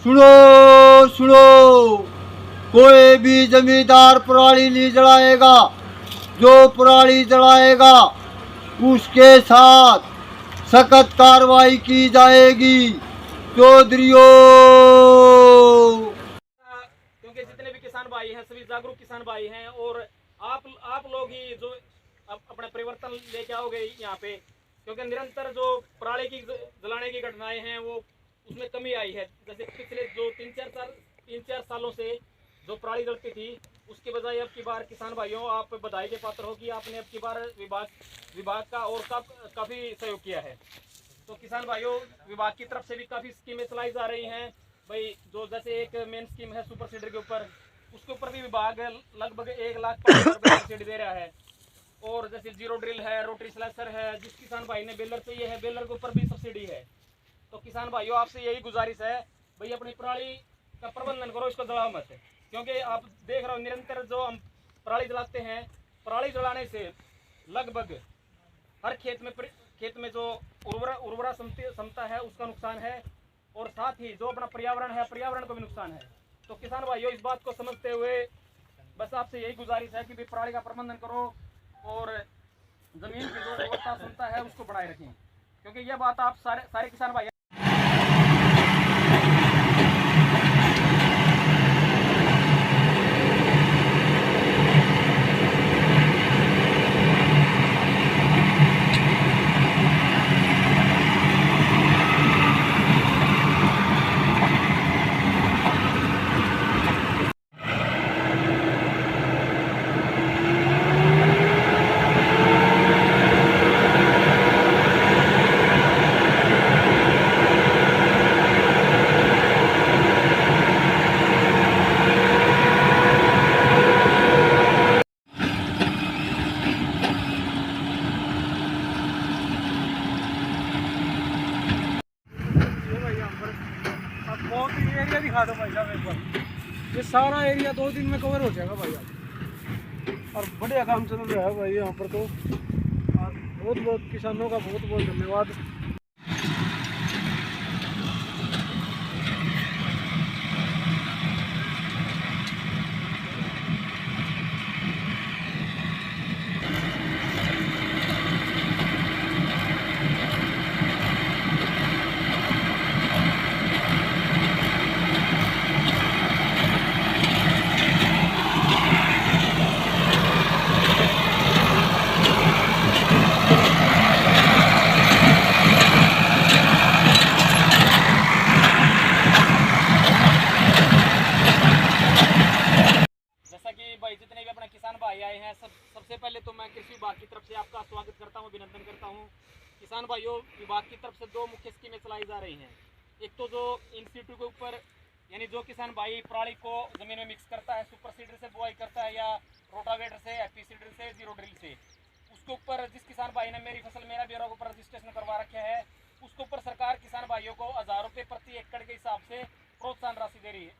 सुनो सुनो, कोई भी जमींदार पराली नहीं जलाएगा। जो पराली जलाएगा उसके साथ सख्त कार्रवाई की जाएगी। चौधरियों, क्योंकि जितने भी किसान भाई हैं सभी जागरूक किसान भाई हैं और आप लोग ही जो अपना परिवर्तन लेके आओगे यहाँ पे, क्योंकि निरंतर जो पराली की जलाने की घटनाएं हैं वो उसमें कमी आई है। जैसे पिछले जो तीन चार सालों से जो पराली जलती थी उसके बजाय अब की बार किसान भाइयों आप बधाई के पात्र हो कि आपने अब की बार विभाग का और काफ़ी सहयोग किया है। तो किसान भाइयों, विभाग की तरफ से भी काफ़ी स्कीमें चलाई जा रही हैं भाई। जो जैसे एक मेन स्कीम है सुपर सीडर के ऊपर, उसके ऊपर भी विभाग लगभग 1,05,000 रुपये सब्सिडी दे रहा है। और जैसे जीरो ड्रिल है, रोटरी स्लैशर है, जिस किसान भाई ने बेलर चाहिए है बेलर के ऊपर भी सब्सिडी है। तो किसान भाइयों आपसे यही गुजारिश है भाई, अपनी पराली का प्रबंधन करो, इसको जलाओ मत। क्योंकि आप देख रहे हो निरंतर जो हम पराली जलाते हैं, पराली जलाने से लगभग हर खेत में जो उर्वरा क्षमता है उसका नुकसान है और साथ ही जो अपना पर्यावरण है पर्यावरण को भी नुकसान है। तो किसान भाइयों इस बात को समझते हुए बस आपसे यही गुजारिश है कि भाई पराली का प्रबंधन करो और जमीन की जो उर्वरता क्षमता है उसको बनाए रखें, क्योंकि यह बात आप सारे किसान भाई बहुत ही एरिया दिखा दो भाई साहब एक बार। ये सारा एरिया 2 दिन में कवर हो जाएगा भाई साहब। और बढ़िया काम चल रहा है भाई यहाँ पर तो। और बहुत बहुत किसानों का बहुत बहुत धन्यवाद। जितने भी अपने किसान भाई आए हैं सबसे पहले तो मैं कृषि विभाग की तरफ से आपका स्वागत करता हूं, अभिनंदन करता हूं। किसान भाइयों, विभाग की तरफ से 2 मुख्य स्कीमें चलाई जा रही हैं। एक तो जो इन सीटू के ऊपर यानी जो किसान भाई पराली को जमीन में मिक्स करता है, सुपर सीडर से बुआई करता है या रोटावेटर से, एपी सीडर से, जीरो ड्रिल से, उसके ऊपर जिस किसान भाई ने मेरी फसल मेरा ब्यौरा के ऊपर रजिस्ट्रेशन करवा रखा है उसके ऊपर सरकार किसान भाइयों को 1000 रुपये प्रति एकड़ के हिसाब से प्रोत्साहन राशि दे रही है।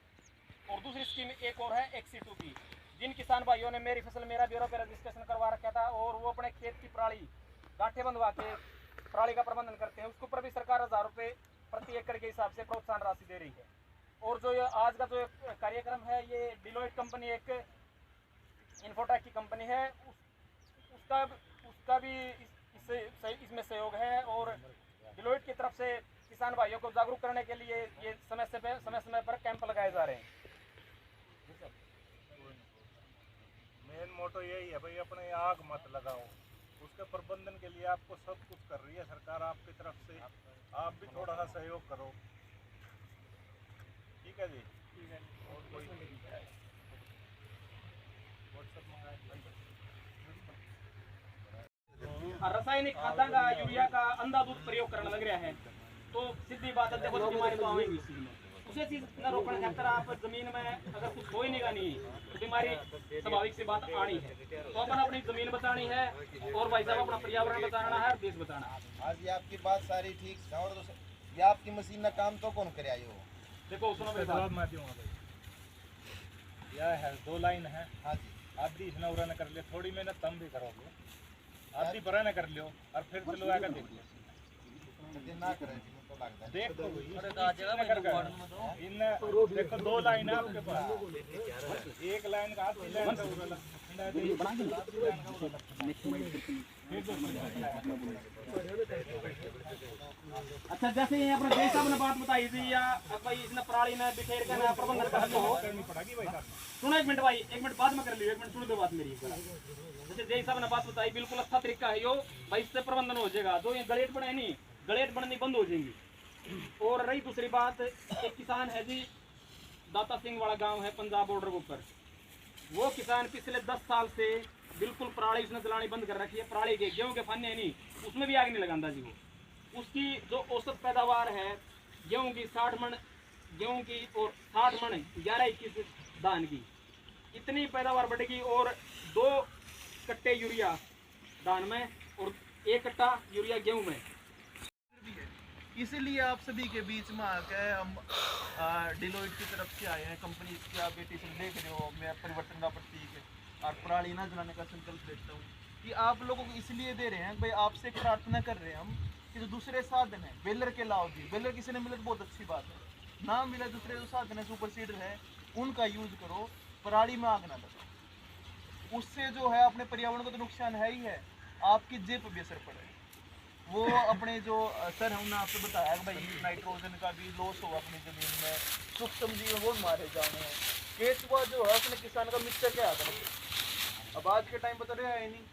और दूसरी स्कीम एक और है XC2 की। जिन किसान भाइयों ने मेरी फसल मेरा ब्यौरा पे रजिस्ट्रेशन करवा रखा था और वो अपने खेत की पराली गांठे बंधवा के पराली का प्रबंधन करते हैं, उसके ऊपर भी सरकार 1000 रुपये प्रति एकड़ के हिसाब से प्रोत्साहन राशि दे रही है। और जो ये आज का जो कार्यक्रम है, ये डिलोइट कंपनी एक इन्फोटेक की कंपनी है, उसका भी इसमें सहयोग है। और डिलोइट की तरफ से किसान भाइयों को जागरूक करने के लिए ये समय समय पर कैंप लगाए जा रहे हैं। मेन मोटो यही है भाई, अपने आग मत लगाओ। उसके प्रबंधन के लिए आपको सब कुछ कर रही है सरकार आपकी तरफ से, आप भी थोड़ा सा सहयोग करो। ठीक है जी, ठीक है। और कोई रासायनिक खादा का यूरिया का अंधाधुंध प्रयोग करने लग रहा है तो सीधी बात है, देखो बीमारी तो आएगी इसी में। उसे चीज न रोकने खातर आप जमीन में अगर कुछ हो ही नहीं गानी तो बीमारी स्वाभाविक सी बात आनी है। तो अपन अपनी जमीन बचानी है और भाई साहब अपना पर्यावरण बचाना है और देश बचाना है। आज ये आपकी बात सारी ठीक है। और ये आपकी मशीन ना काम तो कौन करे आयो? देखो सुनो मेरे साथ, मैं दूंगा भाई। यह है 2 लाइन है। हाँ जी, आधी इसने ने कर लिया, थोड़ी मेहनत हम भी करोगे, आधी बरा ने कर लियो और फिर चलो आकर देख लियो ना करें तो लगता है। देखो इन देखो 2 लाइन है आपके पास, एक लाइन का आधी लाइन का उड़ाला अच्छा, जैसे ये अपने जय साहब ने बात बताई थी या भाई इसने पराली में बिखेर के ना प्रबंधन कर लो, करनी पड़ेगी भाई साहब। सुनो एक मिनट भाई, एक मिनट बाद में कर लियो, एक मिनट सुन दो बात मेरी। जैसे जय साहब ने बात बताई, बिल्कुल अच्छा तरीका है यो भाई, इससे प्रबंधन हो जाएगा। जो ये गलेट बने नहीं, गलेट बननी बंद हो जाएंगी। और रही दूसरी बात, एक किसान है जी, दाता सिंह वाला गांव है पंजाब बॉर्डर के ऊपर, वो किसान पिछले 10 साल से बिल्कुल पराली उसने जलानी बंद कर रखी है। पराली के गेहूं के फन्ने है नहीं, उसमें भी आग नहीं लगाता जी वो। उसकी जो औसत पैदावार है गेहूं की 60 मन गेहूं की और 60 मन 11-21 धान की, इतनी पैदावार बढ़ेगी। और 2 कट्टे यूरिया धान में और 1 कट्टा यूरिया गेहूं में। इसीलिए आप सभी के बीच में आकर हम डिलोइट की तरफ से आए हैं, कंपनी की आप बेटी से देख रहे हो, मैं परिवर्तन का प्रतीक है और पराली ना जलाने का संकल्प लेता हूँ कि आप लोगों को इसलिए दे रहे हैं भाई, आपसे प्रार्थना कर रहे हैं हम कि जो दूसरे साधन है बेलर के अलावा भी, बेलर किसी ने मिले तो बहुत अच्छी बात है, ना मिले दूसरे जो साधन है सुपर सीडर है उनका यूज करो, पराली में आग ना लगाओ। उससे जो है अपने पर्यावरण को तो नुकसान है ही है, आपकी जेब पर भी असर पड़ेगा। वो अपने जो सर हमने आपको बताया कि भाई नाइट्रोजन का भी लॉस होगा अपनी जमीन में, सूक्ष्म जीव वो मारे जाने हैं। केचुआ जो है उसने किसान का मिक्सर क्या आता है, अब आज के टाइम पर तो रहा है नहीं,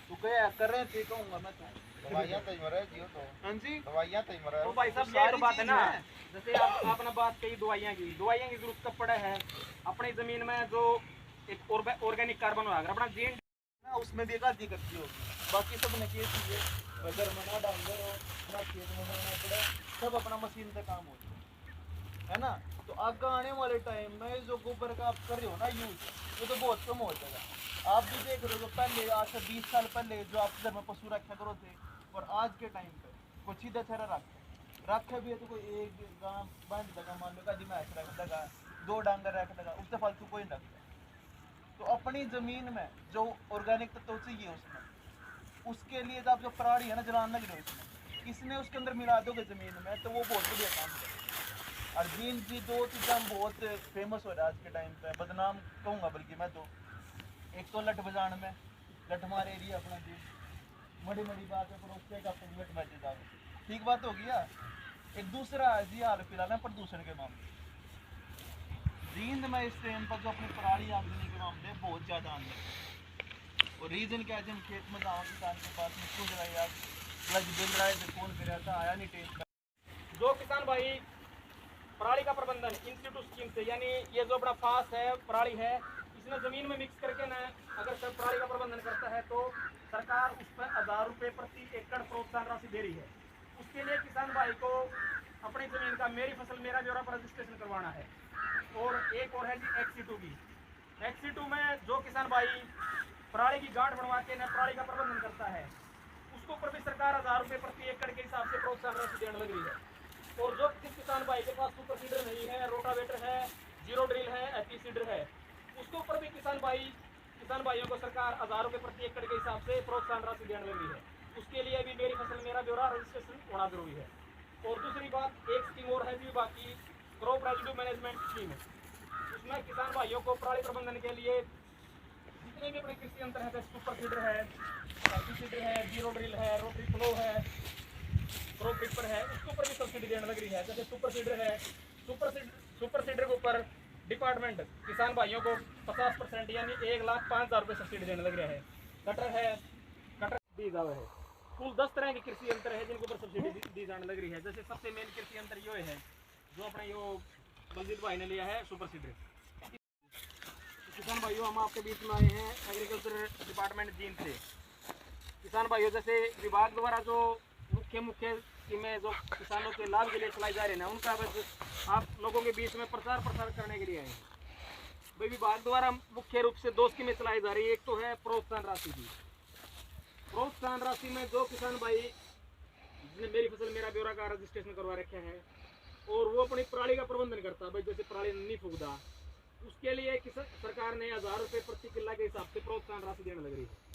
तो क्या कर रहे थे कहूँगा मैं तो दवाइयाँ तो ही मरे जियो तो, हाँ जी दवाइयाँ तो ही मरे। तो भाई साहब ये तो बात है ना, जैसे आपने बात कही दवाइयाँ की जरूरत कब पड़ा है अपनी जमीन में। जो एक ऑर्गेनिक कार्बन हो, अगर अपना जीन ना उसमें भी एक आधी करती होगी, बाकी सब ने किए चीज़ें अगर मना डांगर हो ना खेत में बनाना पड़े, सब अपना मशीन से काम हो है ना। तो आगे आने वाले टाइम में जो गोबर का आप कर रहे हो ना यूज, वो तो बहुत कम हो जाएगा। आप भी देख रहे हो जो पहले आज से 20 साल पहले जो आप घर में पशु रखा करो थे, और आज के टाइम पे कोई सीधा चेहरा रखे भी है तो कोई एक गाँव बांध देगा, मान लो का मैच रख देगा, 2 डांगर रख देगा, उससे फालतू कोई नहीं रखता। तो अपनी ज़मीन में जो ऑर्गेनिक तत्व चाहिए उसमें, उसके लिए तो आप जो पराली है ना जलाने लग रहे हो उसमें, इसने उसके अंदर मिला दोगे ज़मीन में तो वो बहुत बढ़िया काम है। और जीन की 2 चीज़ें हम बहुत फेमस हो रहा है आज के टाइम पे, बदनाम कहूँगा बल्कि मैं तो, एक तो लठ बजान में, लठ हमारे एरिया अपना जी बड़ी बड़ी बात है, पर उससे का लठ बजे जाओ, ठीक बात हो गया। एक दूसरा है जी हाल फिलहाल है प्रदूषण के मामले, जींद में इस टाइम पर जो अपनी पराली आमदनी के मामले बहुत ज़्यादा आने लगे। और रीज़न क्या है, हम खेत में जाओ किसान के पास में क्यों जलाई आग, बिल रहा है फोन कर रहा था आया नहीं टेस्ट। जो किसान भाई पराली का प्रबंधन इंस्टीट्यूट स्कीम से, यानी ये जो बड़ा फास्ट है पराली है, इसने जमीन में मिक्स करके ना अगर सब पराली का प्रबंधन करता है तो सरकार उस पर 1000 रुपये प्रति एकड़ प्रोत्साहन राशि दे रही है। उसके लिए किसान भाई को अपनी जमीन का मेरी फसल मेरा ब्यौरा पर रजिस्ट्रेशन करवाना है। और एक और है जी XC2 की, XC2 में जो किसान भाई पराली की गांठ बनवा के ना पराली का प्रबंधन करता है, उसको ऊपर भी सरकार 1000 रुपये प्रति एकड़ के हिसाब से प्रोत्साहन राशि देने लग रही है। और जो जिस किसान भाई के पास सुपर सीडर नहीं है, रोटावेटर है, जीरो ड्रिल है, एपी सीडर है, उसके ऊपर भी किसान भाइयों को सरकार 1000 रुपये प्रति एकड़ के हिसाब से प्रोत्साहन राशि देने लग रही है। उसके लिए भी मेरी फसल मेरा ब्यौरा रजिस्ट्रेशन होना जरूरी है। और दूसरी बात, एक स्कीम और है जी बाकी क्रॉप रेजिड्यू मैनेजमेंट स्कीम है, उसमें किसान भाइयों को पराली प्रबंधन के लिए जितने भी अपने कृषि यंत्र है, सुपर सीडर है, एपी सीडर है, जीरो ड्रिल है, रोटरी फ्लो है, क्रॉप रिपर है, उसके ऊपर भी सब्सिडी देने लग रही है। जैसे सुपर सीडर है, सुपर सीडर के ऊपर डिपार्टमेंट किसान भाइयों को 50% यानी 1,05,000 रुपये सब्सिडी देने लग रहा है। कटर है, कटर दी जावे है, कुल 10 तरह के कृषि यंत्र है जिनके ऊपर सब्सिडी दी जाने लग रही है। जैसे सबसे मेन कृषि यंत्र ये है जो अपने यो बलजीत भाई ने लिया है सुपर सीडर। किसान भाइयों हम आपके बीच में आए हैं एग्रीकल्चर डिपार्टमेंट जींद से। किसान भाइयों जैसे विभाग द्वारा जो मुख्य स्कीमें जो किसानों के लाभ के लिए चलाई जा रही है उनका बस आप लोगों के बीच में प्रचार करने के लिए आए हैं। भाई विभाग द्वारा मुख्य रूप से 2 स्कीमें चलाई जा रही है। एक तो है प्रोत्साहन राशि की। प्रोत्साहन राशि में जो किसान भाई जिसने मेरी फसल मेरा ब्यौरा का रजिस्ट्रेशन करवा रखा है और वो अपनी पराली का प्रबंधन करता है, भाई जैसे पराली नहीं फूकता, उसके लिए सरकार ने 1000 रुपये प्रति किल्ला के हिसाब से प्रोत्साहन राशि देने लग रही है।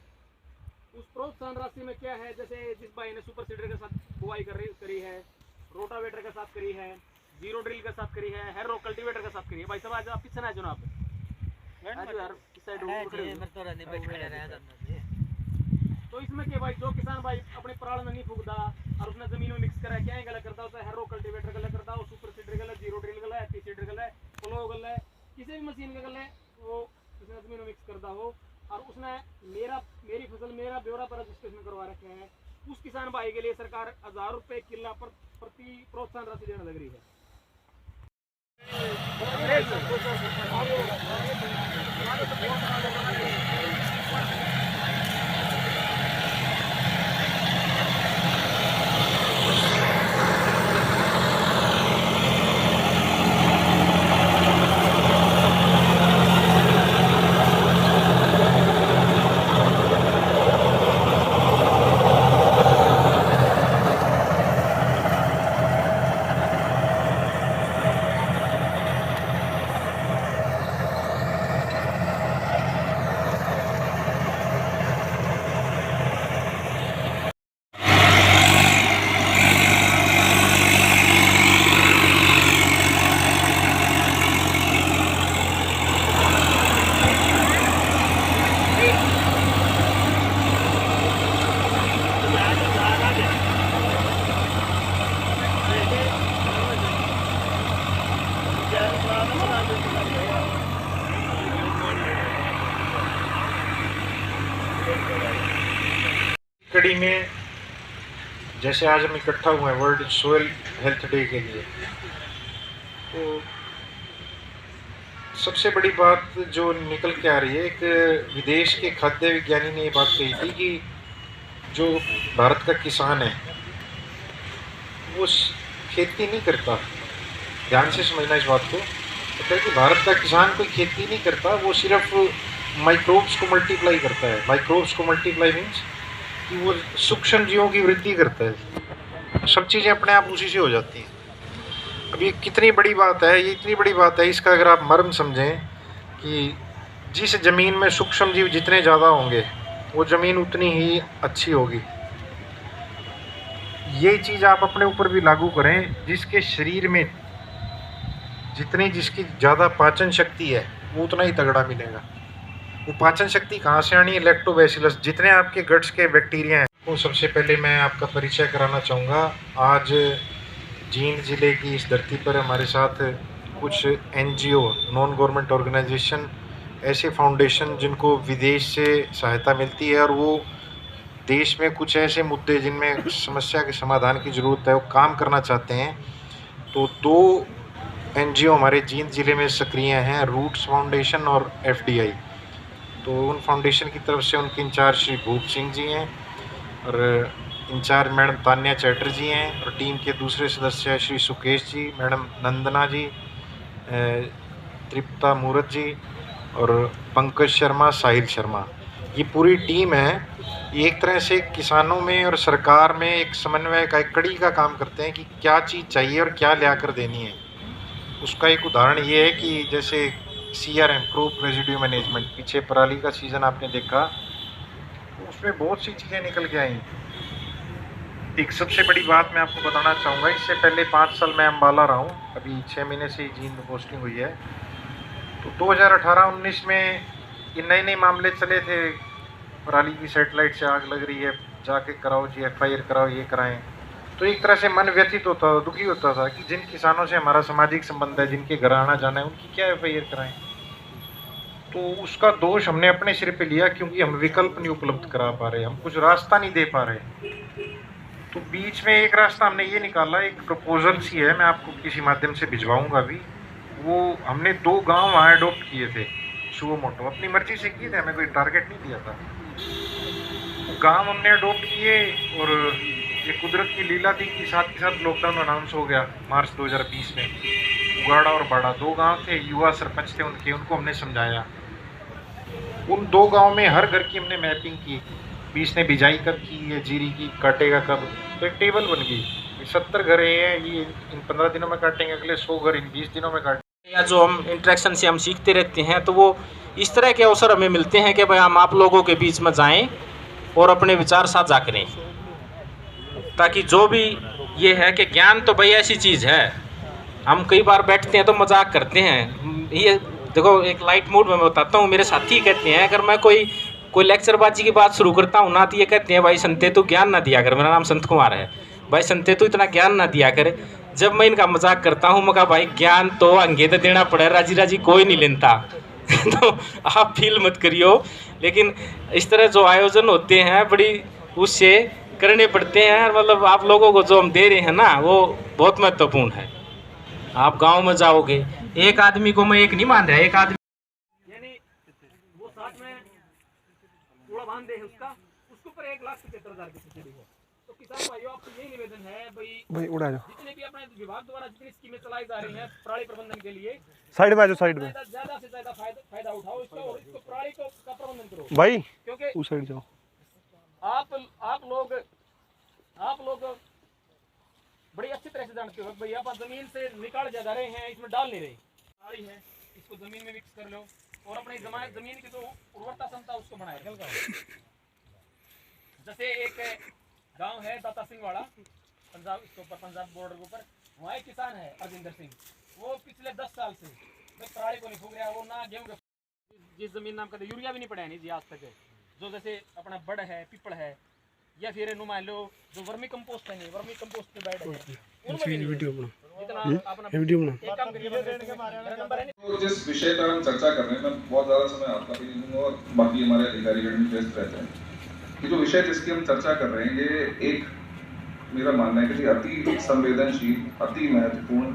उस प्रोत्साहन राशि में क्या है, जैसे जिस भाई ने सुपर सीडर के साथ बुआई करी है, रोटावेटर के साथ करी है, जीरो ड्रिल के साथ करी है, हैरो कल्टीवेटर के साथ करी है। भाई साहब आज आप पीछे ना जनाब, आज यार इस साइड तो इसमें के भाई जो किसान भाई अपने पराल में नहीं फूकता और उसने जमीन में मिक्स करा क्या गला करता है, हैरो कल्टीवेटर गला करता है, सुपर सीडर गला, जीरो ड्रिल गला है, पी सीडर गला है, फ्लो गला है, किसी भी मशीन का गला है वो उसने जमीन में मिक्स करता हो और उसने मेरी फसल मेरा ब्यौरा पर रजिस्ट्रेशन करवा रखे हैं, उस किसान भाई के लिए सरकार 1000 रुपये किला पर प्रति प्रोत्साहन राशि देने लग रही है। कड़ी में जैसे आज हम इकट्ठा हुए हैं वर्ल्ड सोयल हेल्थ डे के लिए, तो सबसे बड़ी बात जो निकल के आ रही है, एक विदेश के खाद्य विज्ञानी ने ये बात कही थी कि जो भारत का किसान है वो खेती नहीं करता। ध्यान से समझना इस बात को, मतलब कि भारत का किसान कोई खेती नहीं करता, वो सिर्फ माइक्रोब्स को मल्टीप्लाई करता है। माइक्रोब्स को मल्टीप्लाई मीन्स कि वो सूक्ष्म जीवों की वृद्धि करता है, सब चीज़ें अपने आप उसी से हो जाती हैं। अब ये कितनी बड़ी बात है, ये इतनी बड़ी बात है, इसका अगर आप मर्म समझें कि जिस ज़मीन में सूक्ष्म जीव जितने ज़्यादा होंगे वो ज़मीन उतनी ही अच्छी होगी। ये चीज़ आप अपने ऊपर भी लागू करें, जिसके शरीर में जिसकी ज़्यादा पाचन शक्ति है वो उतना ही तगड़ा मिलेगा। वो पाचन शक्ति कहाँ से आनी है? लैक्टोबैसिलस, जितने आपके गट्स के बैक्टीरिया हैं। तो सबसे पहले मैं आपका परिचय कराना चाहूँगा। आज जींद ज़िले की इस धरती पर हमारे साथ कुछ NGO, नॉन गवर्नमेंट ऑर्गेनाइजेशन, ऐसे फाउंडेशन जिनको विदेश से सहायता मिलती है और वो देश में कुछ ऐसे मुद्दे जिनमें समस्या के समाधान की ज़रूरत है वो काम करना चाहते हैं। तो 2 NGO हमारे जींद ज़िले में सक्रिय हैं, रूट्स फाउंडेशन और FDI। तो उन फाउंडेशन की तरफ से उनके इंचार्ज श्री भूप सिंह जी हैं और इंचार्ज मैडम तान्या चैटर्जी हैं और टीम के दूसरे सदस्य श्री सुकेश जी, मैडम नंदना जी, तृप्ता मूरत जी और पंकज शर्मा, साहिल शर्मा। ये पूरी टीम है, ये एक तरह से किसानों में और सरकार में एक समन्वय का, एक कड़ी का काम करते हैं कि क्या चीज़ चाहिए और क्या ले आकर देनी है। उसका एक उदाहरण ये है कि जैसे CRM, क्रॉप रेजिड्यू मैनेजमेंट, पीछे पराली का सीज़न आपने देखा, उसमें बहुत सी चीज़ें निकल के आई। एक सबसे बड़ी बात मैं आपको बताना चाहूँगा, इससे पहले 5 साल मैं अम्बाला रहा हूँ, अभी 6 महीने से जींद में पोस्टिंग हुई है। तो 2018-19 में ये नए मामले चले थे, पराली की सेटेलाइट से आग लग रही है, जाके कराओ जी, FIR कराओ, ये कराएं। तो एक तरह से मन व्यथित होता था, दुखी होता था कि जिन किसानों से हमारा सामाजिक संबंध है, जिनके घर आना जाना है, उनकी क्या FIR कराएं। तो उसका दोष हमने अपने सिर पे लिया क्योंकि हम विकल्प नहीं उपलब्ध करा पा रहे, हम कुछ रास्ता नहीं दे पा रहे। तो बीच में एक रास्ता हमने ये निकाला, एक प्रपोजल सी है, मैं आपको किसी माध्यम से भिजवाऊंगा भी। वो हमने 2 गांव वहाँ अडोप्ट किए थे, सुओ मोटो, अपनी मर्जी से किए थे, हमें कोई टारगेट नहीं दिया था। गांव हमने अडोप्ट किए और ये कुदरत की लीला थी कि साथ के साथ लॉकडाउन अनाउंस हो गया मार्च 2020 में। उगाड़ा और बाड़ा 2 गांव थे, युवा सरपंच थे उनको हमने समझाया। उन 2 गांव में हर घर की हमने मैपिंग की, 20 ने बिजाई कब की है, जीरी की काटेगा कब, तो एक टेबल बन गई। 70 घर हैं, ये इन 15 दिनों में काटेंगे, अगले 100 घर इन 20 दिनों में काटेंगे। या जो हम इंटरेक्शन से हम सीखते रहते हैं, तो वो इस तरह के अवसर हमें मिलते हैं कि भाई हम आप लोगों के बीच में जाएं और अपने विचार साझा करें, ताकि जो भी ये है कि ज्ञान तो भाई ऐसी चीज़ है, हम कई बार बैठते हैं तो मजाक करते हैं। ये देखो एक लाइट मूड में मैं बताता हूँ, मेरे साथी कहते हैं अगर मैं कोई लेक्चरबाजी की बात शुरू करता हूँ ना, तो ये कहते हैं भाई संते तू ज्ञान ना दिया कर। मेरा नाम संत कुमार है। भाई संते तू इतना ज्ञान ना दिया कर। जब मैं इनका मजाक करता हूँ मैं कहा भाई ज्ञान तो अंगे तो देना पड़े, राजी राजी कोई नहीं लेता। तो आप फील मत करियो, लेकिन इस तरह जो आयोजन होते हैं बड़ी उससे करने पड़ते हैं। और मतलब आप लोगों को जो हम दे रहे हैं ना वो बहुत महत्वपूर्ण है। आप गांव में जाओगे, एक आदमी को मैं एक नहीं मान रहा, एक आदमी यानी वो साथ में कूड़ा बांध दे उसका, उसके ऊपर 1,75,000 की सब्सिडी हो। तो किसान भाइयों आपसे यही निवेदन है भाई उड़ा जाओ, जितने भी अपने विभाग द्वारा जितनी स्कीमें चलाई जा रही हैं पराली प्रबंधन के लिए, साइड में आ जाओ, साइड में ज्यादा से ज्यादा फायदा उठाओ इसका और इसको पराली का प्रबंधन करो। भाई, क्योंकि उस साइड जाओ। आप लोग बड़ी अच्छी तरह से जानते हो भाई आप जमीन से निकाल जा रहे हैं, इसमें डाल नहीं रहे। पराली है इसको जमीन में मिक्स कर लो और अपनी जमीन की जो उर्वरता क्षमता उसको बनाए रखो। जैसे एक गांव है दाता सिंह वाला, पंजाब इसके ऊपर पंजाब बॉर्डर के ऊपर, वहाँ एक किसान है अरविंदर सिंह। वो पिछले 10 साल से पराली को नहीं फूक रहा, वो ना गेहूँ जिस जमीन नाम का यूरिया भी नहीं पड़ा नहीं जी आज तक। जो जैसे अपना बड़ है, पीपल है, या फिर मान लो जो वर्मी कंपोस्ट है, वर्मी कंपोस्ट के बेड है, उनमें भी वीडियो एक काम करिए, मेरा नंबर है। तो जिस विषय पर हम चर्चा कर रहे हैं, मैं बहुत ज़्यादा समय आपका भी नहीं दूंगा और बाकी हमारे अधिकारीगण भी व्यस्त रहते हैं। कि जो विषय जिसकी हम चर्चा कर रहे हैं ये एक मेरा मानना है कि अति संवेदनशील, अति महत्वपूर्ण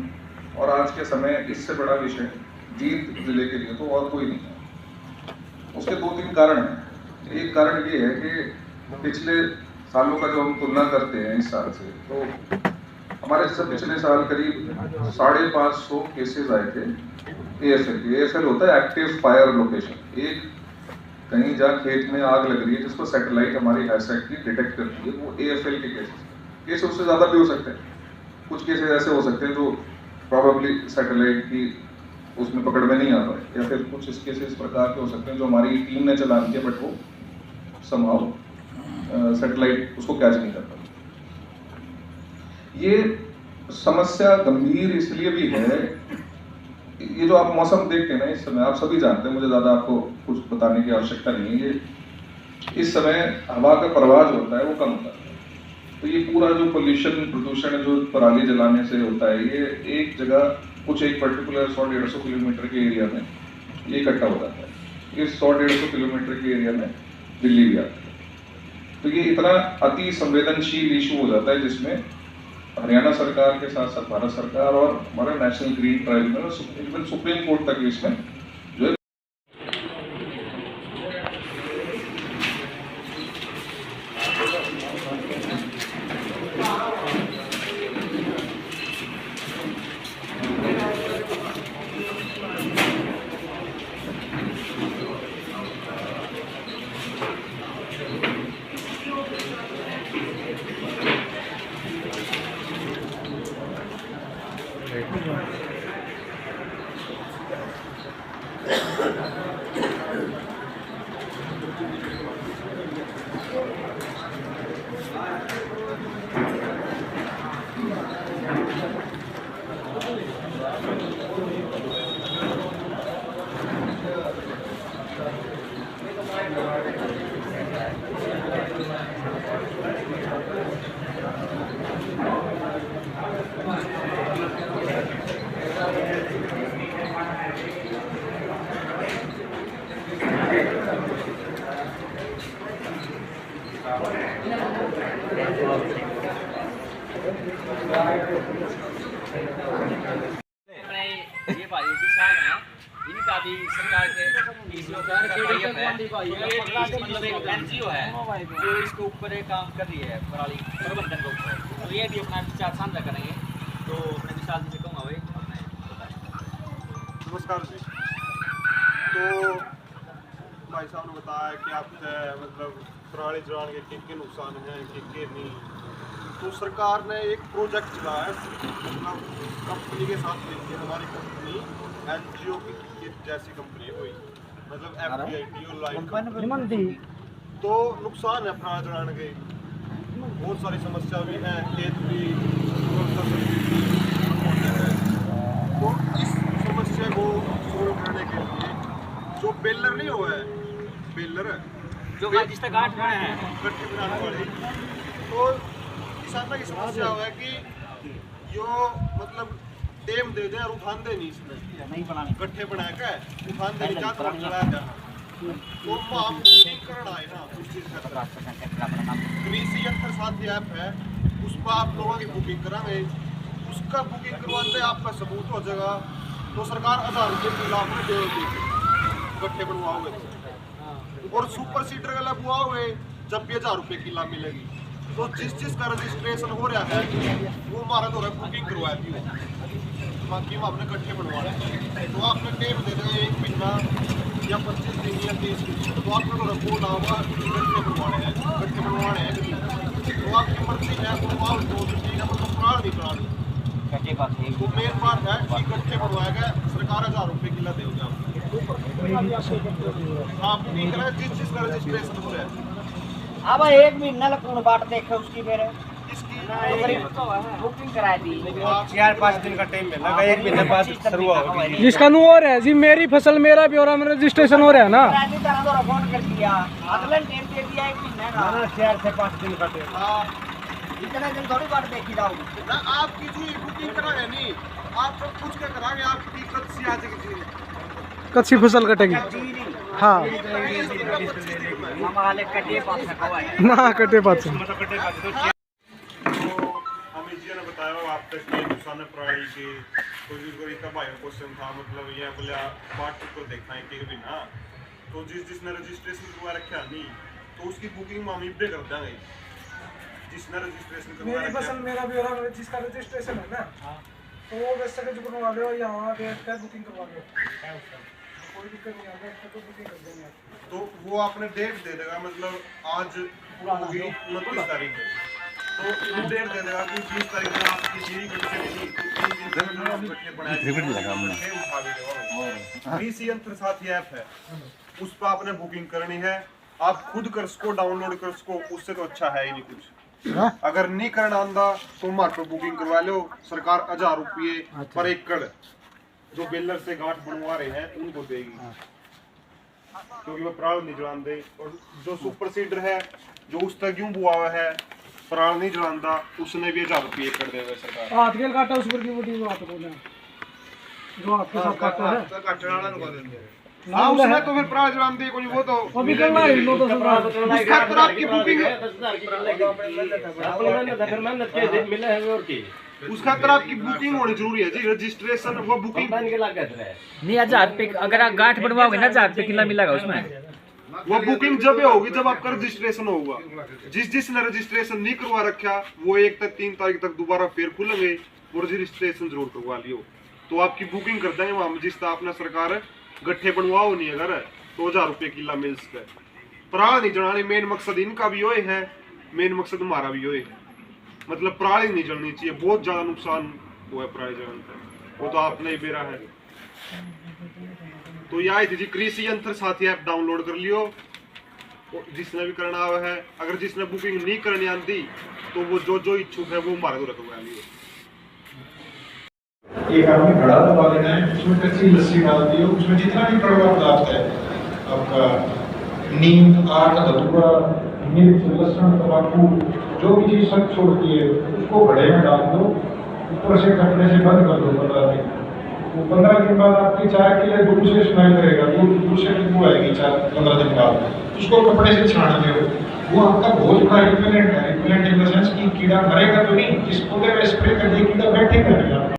और आज के समय इससे बड़ा विषय जींद जिले के लिए तो और कोई नहीं है। उसके 2-3 कारण हैं। एक कारण ये है कि पिछले सालों का जो हम तुलना करते हैं इस साल से, तो हमारे से पिछले साल करीब 550 केसेस आए थे AFL के। AFL होता है एक्टिव फायर लोकेशन। एक कहीं जहाँ खेत में आग लग रही है जिसको सैटेलाइट हमारी हैसैट की डिटेक्ट करती है, वो AFL के केसेस उससे ज़्यादा भी हो सकते हैं। कुछ केसेस ऐसे हो सकते हैं जो प्रॉबेबली सैटेलाइट की उसमें पकड़ में नहीं आ पाए, या फिर कुछ इस केसेस प्रकार के हो सकते हैं जो हमारी टीम ने चलान किया बट वो समहाउ सैटेलाइट उसको कैच नहीं कर पाता। ये समस्या गंभीर इसलिए भी है, ये जो आप मौसम देखते हैं ना इस समय, आप सभी जानते हैं, मुझे ज़्यादा आपको कुछ बताने की आवश्यकता नहीं है। ये इस समय हवा का प्रवाह जो होता है वो कम होता है, तो ये पूरा जो पोल्यूशन, प्रदूषण जो पराली जलाने से होता है, ये एक जगह कुछ एक पर्टिकुलर 100-150 किलोमीटर के एरिया में ये इकट्ठा हो जाता है। इस 100-150 किलोमीटर के एरिया में दिल्ली भी आता है। तो ये इतना अति संवेदनशील इशू हो जाता है जिसमें हरियाणा सरकार के साथ साथ भारत सरकार और हमारा national green tribunal, even supreme court तक इसमें जो है ये भाई किसान है, इनका भी सरकार के मतलब एक NGO है जो इसके ऊपर एक काम कर रही है पराली प्रबंधन के ऊपर, तो ये भी अपना विचार साझा करेंगे। तो अपने विशाल जी से कहूँगा भाई अपने बताएं। नमस्कार जी। तो भाई साहब ने बताया कि आप मतलब पराली जलाने के नुकसान हैं कि नहीं। तो सरकार ने एक प्रोजेक्ट चलाया है, मतलब कंपनी के साथ मिलकर, हमारी कंपनी NGO की जैसी कंपनी हुई, मतलब FPIT लाइन। तो नुकसान है पराली जलाने के, बहुत सारी समस्या भी हैं, खेत भी जो बेलर नहीं हुआ है, बेलर जो जिस तक गांठ बनाए हैं गट्ठे बनाने वाले, तो किसानों की समस्या हुआ है कि यो मतलब टेम दे दे और उठान दे नहीं, इसमें नहीं बनाने गट्ठे बना के उठान दे नहीं जाता चलाया जा। तो हम बुकिंग आए ना उस चीज़ का कृषि यंत्र साथी ऐप है, उस पर आप लोगों की बुकिंग कराएंगे, उसका बुकिंग करवाने आपका सबूत हो जाएगा, तो सरकार 1000 रुपये की लाभ में देगी गट्ठे बनवाओगे तो। और सुपर सीडर का लगवाओगे जब भी 1000 रुपये की लाभ मिलेगी। तो जिस का रजिस्ट्रेशन हो रहा है वो हमारा तो बुकिंग करवाती हो, बाकी हम अपने गट्ठे बनवा रहे हैं। तो आपने टेम दे देगा 1 महीना या 25 दिन या 30 दिन, तो आपको तो रिपोर्ट आऊँगा गट्ठे बनवाने हैं, गट्ठे बनवाने हैं, तो आपकी मर्जी है बनवाओ, तो ठीक है, मतलब प्राण नहीं करानी। गट्ठे पास है तो मेन बात है कि गट्ठे बनवाए गए, सरकार 1000 रुपये किला देगी आपको। हाँ बुकिंग करें जिस का रजिस्ट्रेशन हो रहा है। अब 1 महीना लगून बाट देखे उसकी फिर इसकी बुकिंग कराई थी 4-5 दिन का टाइम मिला, 1 महीने बाद शुरू होगी। जिसका नु हो रहा है जी, मेरी फसल मेरा ब्यौरा में रजिस्ट्रेशन हो रहा है ना। फोन कर दिया, अगले टाइम दे दिया 1 महीने का, 4 से 5 दिन का टाइम। हाँ इतने दिन थोड़ी बात देखी जाओगी ना, आपकी जी बुकिंग कराए नहीं, आप सब कुछ के कराएंगे, आपकी कच्ची आ जाएगी जी, कच्ची फसल कटेगी। हाँ हम हाले कटे पास सकोए ना कटे पास। तो हमें जी ने बताया आप तक के नुकसान प्रणाली के कोई का भाई क्वेश्चन था, मतलब ये बोले पार्ट को देखना है कि भी ना, तो जिसने रजिस्ट्रेशन करवा रखा नहीं तो उसकी बुकिंग हम इब्बे कर देंगे। जिसने रजिस्ट्रेशन करवा मेरी फसल मेरा ब्यौरा में जिसका रजिस्ट्रेशन है ना, तो वो वैसे के जो बनवा लो या वहाँ बैठ कर बुकिंग करवा लो, कोई दिक्कत नहीं आता, तो बुकिंग कर देंगे आप। तो वो आपने डेट दे देगा, मतलब आज होगी 29 तारीख है, तो वो डेट दे देगा कि 30 तारीख में आपकी जीरी कृषि यंत्र साथी ऐप है, उस पर आपने बुकिंग करनी है, आप खुद कर उसको डाउनलोड कर उसको, उससे तो अच्छा है ही नहीं कुछ। अगर नहीं करना आंदा तो हमारे पर बुकिंग करवा लो, सरकार 1000 रुपये पर एकड़ जो बेलर से गांठ बनवा रहे हैं उनको देगी, क्योंकि वो पराल नहीं जलाते। और जो सुपर सीडर है जो उस तक क्यों बुआ हुआ है पराल नहीं जलाता, उसने भी 1000 रुपये एकड़ देगा सरकार। हाथ के काटा उस पर की बूटी बात बोले जो आपके साथ काटा है काटने वाला को देंगे। हाँ उसमें तो फिर पराल जलाते कोई, वो तो अभी करना है लो तो सरकार उसका पर आपकी बुकिंग उसका तरह आपकी बुकिंग होनी जरूरी है जी, रजिस्ट्रेशन वो बुकिंग नहीं 1000 रुपये अगर आप गांठ बनवाओगे ना 1000 रुपये किला मिलेगा उसमें। वो बुकिंग जब होगी जब आपका रजिस्ट्रेशन होगा। जिसने रजिस्ट्रेशन नहीं करवा रखा वो 1 तक 3 तारीख तक दोबारा फिर खुलेंगे, वो रजिस्ट्रेशन जरूर करवा लियो, तो आपकी बुकिंग कर देंगे वहाँ जिस आपने सरकार गट्ठे बनवाओ नहीं अगर तो 1000 रुपये किला मिल सके। पराल नहीं जलानी मेन मकसद इनका भी वही है, मेन मकसद हमारा भी वही है, मतलब पराली नहीं जलनी चाहिए, बहुत ज्यादा नुकसान हुआ है पराली जलन का, वो तो आपने ही बेरा है। तो यह थी जी कृषि यंत्र साथी ऐप डाउनलोड कर लियो, जिसने भी करना हुआ है। अगर जिसने बुकिंग नहीं करनी आती तो वो जो इच्छुक है वो हमारे को रखवा लियो। एक आदमी घड़ा दबा लेना है, उसमें कच्ची लस्सी डाल दियो, उसमें जितना भी कड़वा पदार्थ है आपका नीम, आठ, धतूरा, मिर्च, लहसुन, तंबाकू जो भी चीज़ सब छोड़ती है उसको घड़े में डाल दो, ऊपर से कपड़े से बंद कर दो 15 दिन। वो 15 दिन बाद आपकी चाय के लिए दूर से स्मेल करेगा, दूर से खुशबू आएगी 15 दिन बाद, उसको कपड़े से छान दो। वो आपका बहुत बड़ा रिपेलेंट है, रिपेलेंट इन द सेंस कि कीड़ा मरेगा तो नहीं, जिस पौधे में स्प्रे कर दिए कीड़ा बैठेगा नहीं।